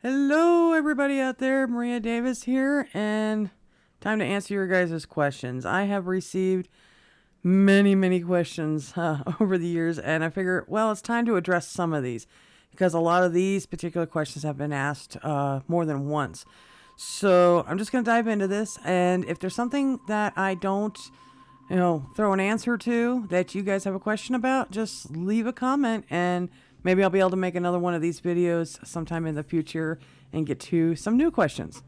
Hello, everybody out there. Maria Davis here, and time to answer your guys' questions. I have received many questions over the years, and I figure, well, it's time to address some of these because a lot of these particular questions have been asked more than once. So I'm just going to dive into this, and if there's something that I don't, throw an answer to that you guys have a question about, just leave a comment and maybe I'll be able to make another one of these videos sometime in the future and get to some new questions.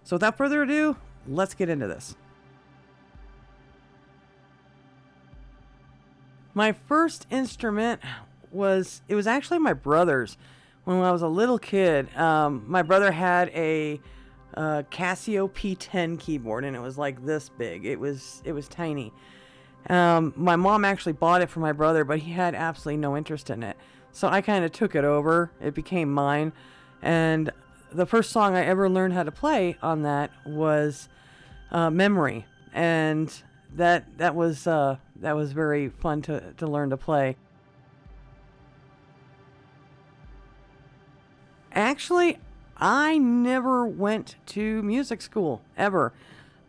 So without further ado, let's get into this. My first instrument was actually my brother's. When I was a little kid, my brother had a Casio P10 keyboard, and it was like this big. It was tiny. My mom actually bought it for my brother, but he had absolutely no interest in it. So I kind of took it over. It became mine. And the first song I ever learned how to play on that was Memory. And that was very fun to learn to play. Actually, I never went to music school, ever.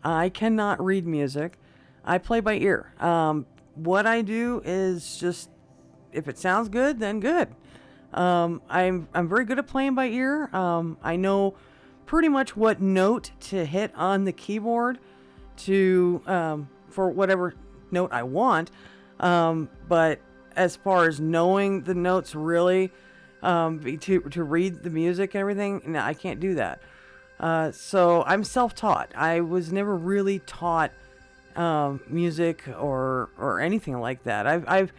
I cannot read music. I play by ear. What I do is just, if it sounds good, then good. I'm very good at playing by ear. I know pretty much what note to hit on the keyboard to for whatever note I want. But as far as knowing the notes really, to read the music and everything, no, I can't do that. So I'm self-taught. I was never really taught music or anything like that. I've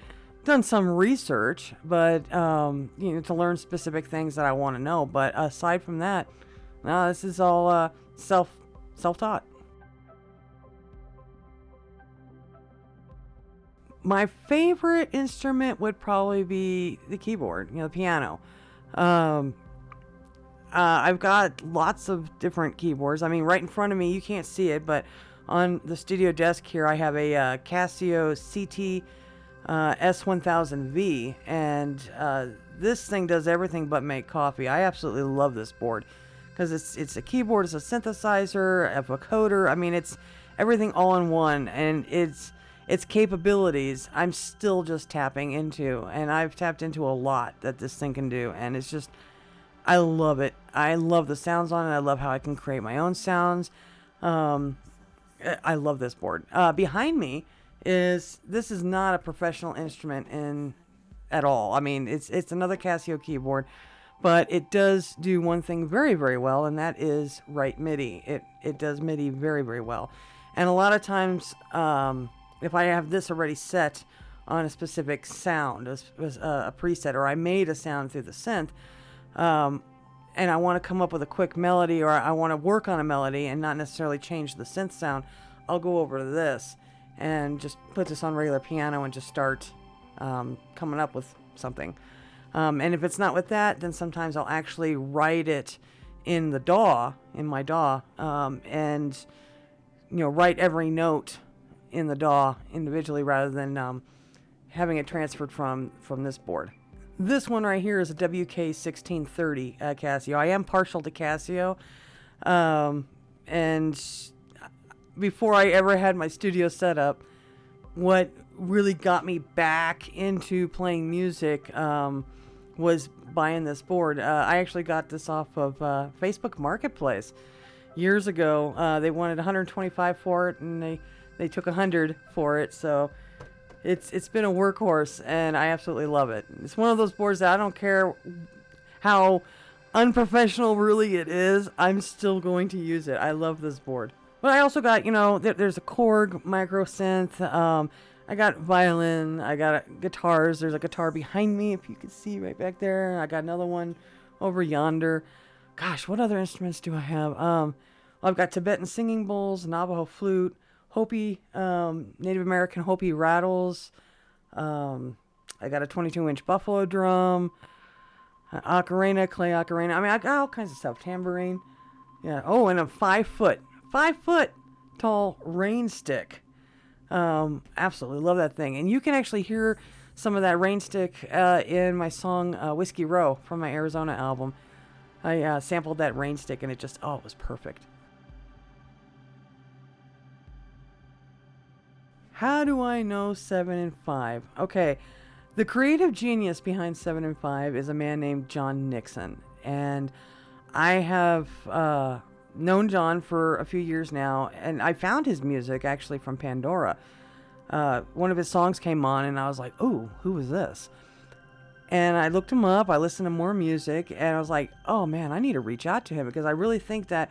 done some research, but to learn specific things that I want to know. But aside from that, no, this is all self-taught. My favorite instrument would probably be the keyboard, the piano. I've got lots of different keyboards. I mean, right in front of me, you can't see it, but on the studio desk here, I have a Casio CT S1000V, and this thing does everything but make coffee. I absolutely love this board because it's a keyboard, it's a synthesizer, a vocoder. I mean, it's everything all in one, and its capabilities I'm still just tapping into, and I've tapped into a lot that this thing can do, and it's just, I love it. I love the sounds on it. I love how I can create my own sounds. I love this board. Behind me this is not a professional instrument at all. I mean, it's another Casio keyboard, but it does do one thing very, very well, and that is write MIDI. It does MIDI very, very well. And a lot of times, if I have this already set on a specific sound, a preset, or I made a sound through the synth, and I want to come up with a quick melody, or I want to work on a melody and not necessarily change the synth sound, I'll go over to this and just put this on regular piano and just start coming up with something. And if it's not with that, then sometimes I'll actually write it in the DAW, in my DAW, and write every note in the DAW individually rather than having it transferred from this board. This one right here is a WK1630 Casio. I am partial to Casio, and before I ever had my studio set up, what really got me back into playing music was buying this board. I actually got this off of Facebook Marketplace years ago. They wanted $125 for it, and they took $100 for it. So it's been a workhorse, and I absolutely love it. It's one of those boards that I don't care how unprofessional really it is, I'm still going to use it. I love this board. But I also got, there's a Korg micro synth. I got violin. I got guitars. There's a guitar behind me, if you can see right back there. I got another one over yonder. Gosh, what other instruments do I have? I've got Tibetan singing bowls, Navajo flute, Hopi, Native American Hopi rattles. I got a 22-inch buffalo drum, ocarina, clay ocarina. I mean, I got all kinds of stuff. Tambourine. Yeah. Oh, and a 5 foot tall rain stick. Absolutely love that thing. And you can actually hear some of that rain stick in my song Whiskey Row from my Arizona album. I sampled that rain stick and it just, oh, it was perfect. How do I know 7 and 5? Okay, the creative genius behind 7 and 5 is a man named John Nixon. And I have known John for a few years now, and I found his music actually from Pandora. One of his songs came on, and I was like, "Ooh, who was this?" And I looked him up, I listened to more music, and I was like, "Oh man, I need to reach out to him because I really think that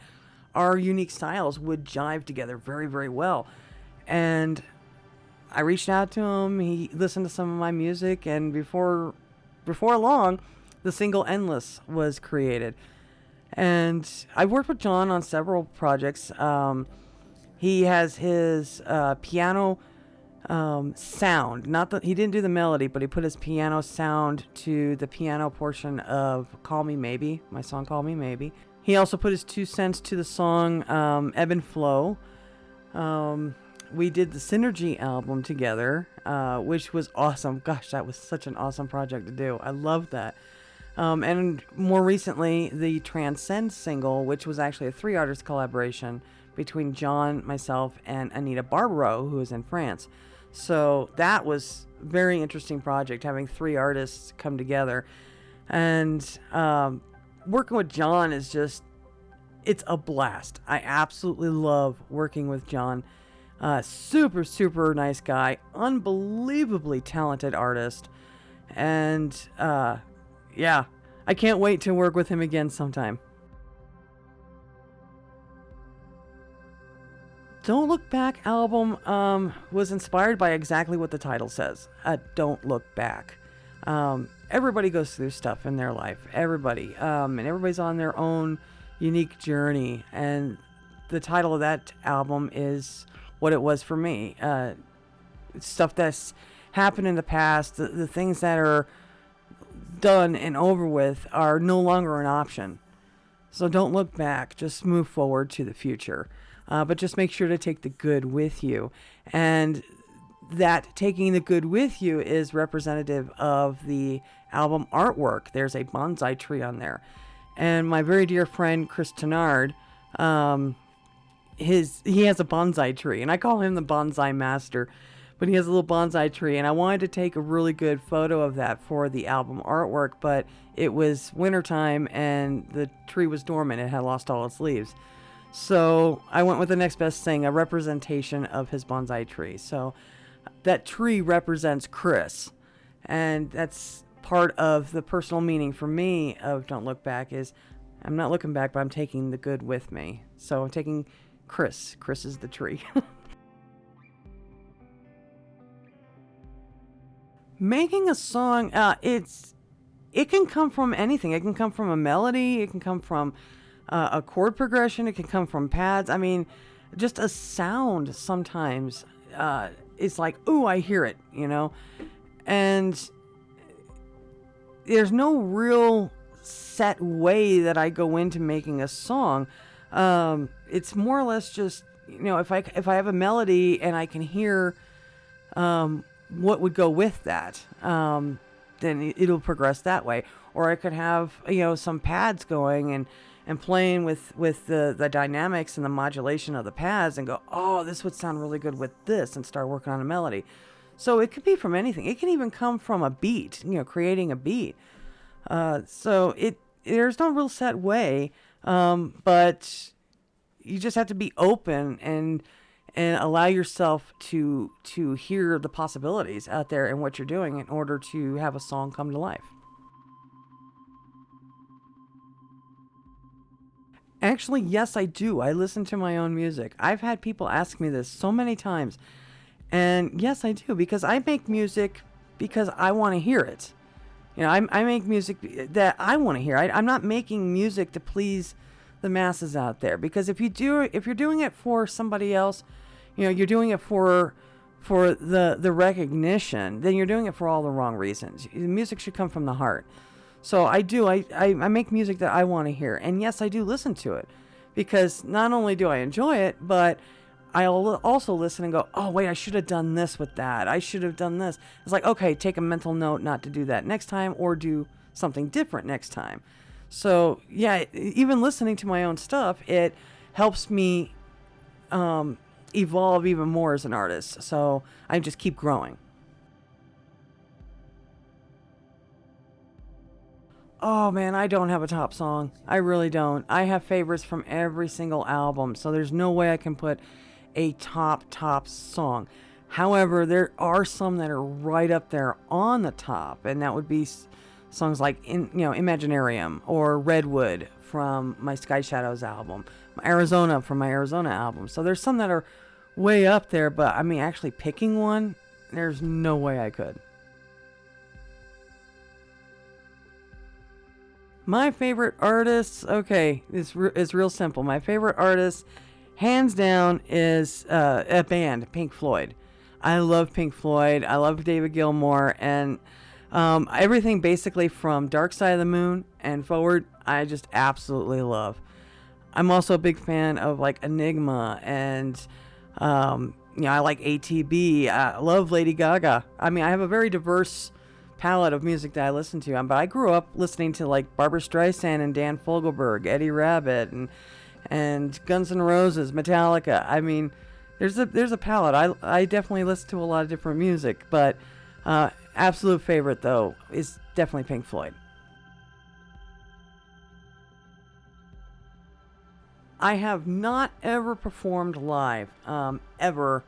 our unique styles would jive together very, very well." And I reached out to him. He listened to some of my music, and before long, the single "Endless" was created. And I worked with John on several projects. He has his piano sound. Not that he didn't do the melody, but he put his piano sound to the piano portion of "Call Me Maybe," my song "Call Me Maybe." He also put his 2 cents to the song "Ebb and Flow." We did the Synergy album together, which was awesome. Gosh, that was such an awesome project to do. I loved that. And more recently, the Transcend single, which was actually a 3-artist collaboration between John, myself, and Anita Barbaro, who is in France. So that was a very interesting project, having 3 artists come together. And working with John is just, it's a blast. I absolutely love working with John. Super, super nice guy, unbelievably talented artist, and yeah, I can't wait to work with him again sometime. Don't Look Back album was inspired by exactly what the title says. Don't look back. Everybody goes through stuff in their life. Everybody. And everybody's on their own unique journey. And the title of that album is what it was for me. Stuff that's happened in the past, the things that are done and over with are no longer an option. So don't look back, just move forward to the future. But just make sure to take the good with you. And that taking the good with you is representative of the album artwork. There's a bonsai tree on there. And my very dear friend Chris Tenard, he has a bonsai tree, and I call him the bonsai master, but he has a little bonsai tree, and I wanted to take a really good photo of that for the album artwork, but it was wintertime and the tree was dormant. It had lost all its leaves. So I went with the next best thing, a representation of his bonsai tree. So that tree represents Chris, and that's part of the personal meaning for me of Don't Look Back is I'm not looking back, but I'm taking the good with me. So I'm taking Chris. Chris is the tree. Making a song, it can come from anything. It can come from a melody. It can come from a chord progression. It can come from pads. I mean, just a sound sometimes. It's like, ooh, I hear it, you know? And there's no real set way that I go into making a song. It's more or less just, you know, if I have a melody and I can hear what would go with that, then it'll progress that way. Or I could have, you know, some pads going and playing with the dynamics and the modulation of the pads and go, oh, this would sound really good with this, and start working on a melody. So it could be from anything. It can even come from a beat, you know, creating a beat. So there's no real set way, but you just have to be open and allow yourself to hear the possibilities out there in what you're doing in order to have a song come to life. Actually, yes, I do. I listen to my own music. I've had people ask me this so many times. And yes, I do, because I make music because I want to hear it. You know, I make music that I want to hear. I'm not making music to please the masses out there, because if you're doing it for somebody else, you know, you're doing it for the recognition, then you're doing it for all the wrong reasons. Music should come from the heart. So I make music that I want to hear. And yes, I do listen to it, because not only do I enjoy it, but I'll also listen and go, oh, wait, I should have done this with that. I should have done this. It's like, okay, take a mental note not to do that next time, or do something different next time. So yeah, even listening to my own stuff, it helps me evolve even more as an artist. So I just keep growing. Oh man, I don't have a top song. I really don't. I have favorites from every single album, so there's no way I can put a top song. However, there are some that are right up there on the top, and that would be songs like Imaginarium or Redwood from my Sky Shadows album, Arizona from my Arizona album. So there's some that are way up there, but I mean actually picking one, there's no way I could. My favorite artists, okay, it's real simple. My favorite artist, hands down, is a band, Pink Floyd. I love Pink Floyd. I love David Gilmour, and everything basically from Dark Side of the Moon and forward, I just absolutely love. I'm also a big fan of like Enigma and I like ATB. I love Lady Gaga. I mean, I have a very diverse palette of music that I listen to. But I grew up listening to like Barbara Streisand and Dan Fogelberg, Eddie Rabbitt, and Guns N' Roses, Metallica. I mean, there's a palette. I definitely listen to a lot of different music, but absolute favorite though is definitely Pink Floyd. I have not ever performed live, ever,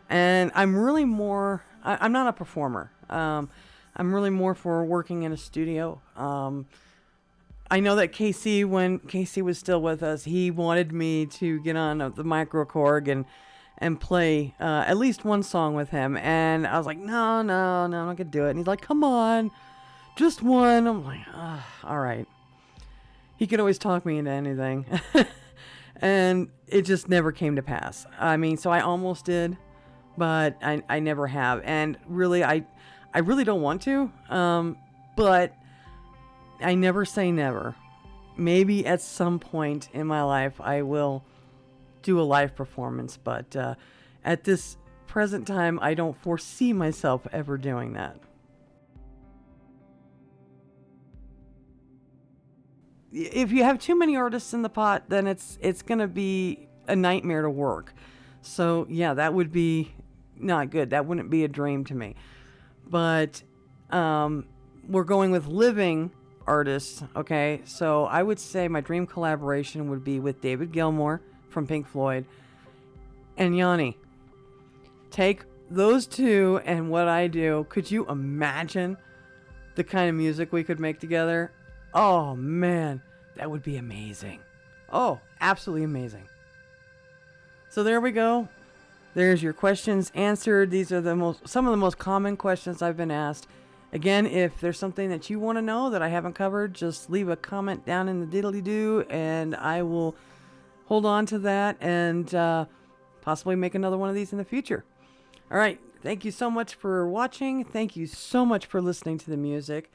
and I'm really more. I'm not a performer. I'm really more for working in a studio. I know that Casey, when Casey was still with us, he wanted me to get on the microKORG and play at least one song with him, and I was like, no, I'm not gonna do it. And he's like, come on, just one. I'm like, all right. He could always talk me into anything. And it just never came to pass. I mean, so I almost did, but I never have. And really, I really don't want to, but I never say never. Maybe at some point in my life I will do a live performance, but at this present time, I don't foresee myself ever doing that. If you have too many artists in the pot, then it's gonna be a nightmare to work. So yeah, that would be not good. That wouldn't be a dream to me. But we're going with living artists, okay? So I would say my dream collaboration would be with David Gilmour from Pink Floyd and Yanni. Take those two and what I do. Could you imagine the kind of music we could make together? Oh man, that would be amazing. Oh, absolutely amazing. So there we go. There's your questions answered. These are some of the most common questions I've been asked. Again, if there's something that you want to know that I haven't covered, just leave a comment down in the diddly-doo, and I will hold on to that and possibly make another one of these in the future. All right. Thank you so much for watching. Thank you so much for listening to the music.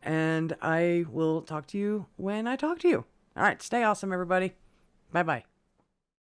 And I will talk to you when I talk to you. All right. Stay awesome, everybody. Bye-bye.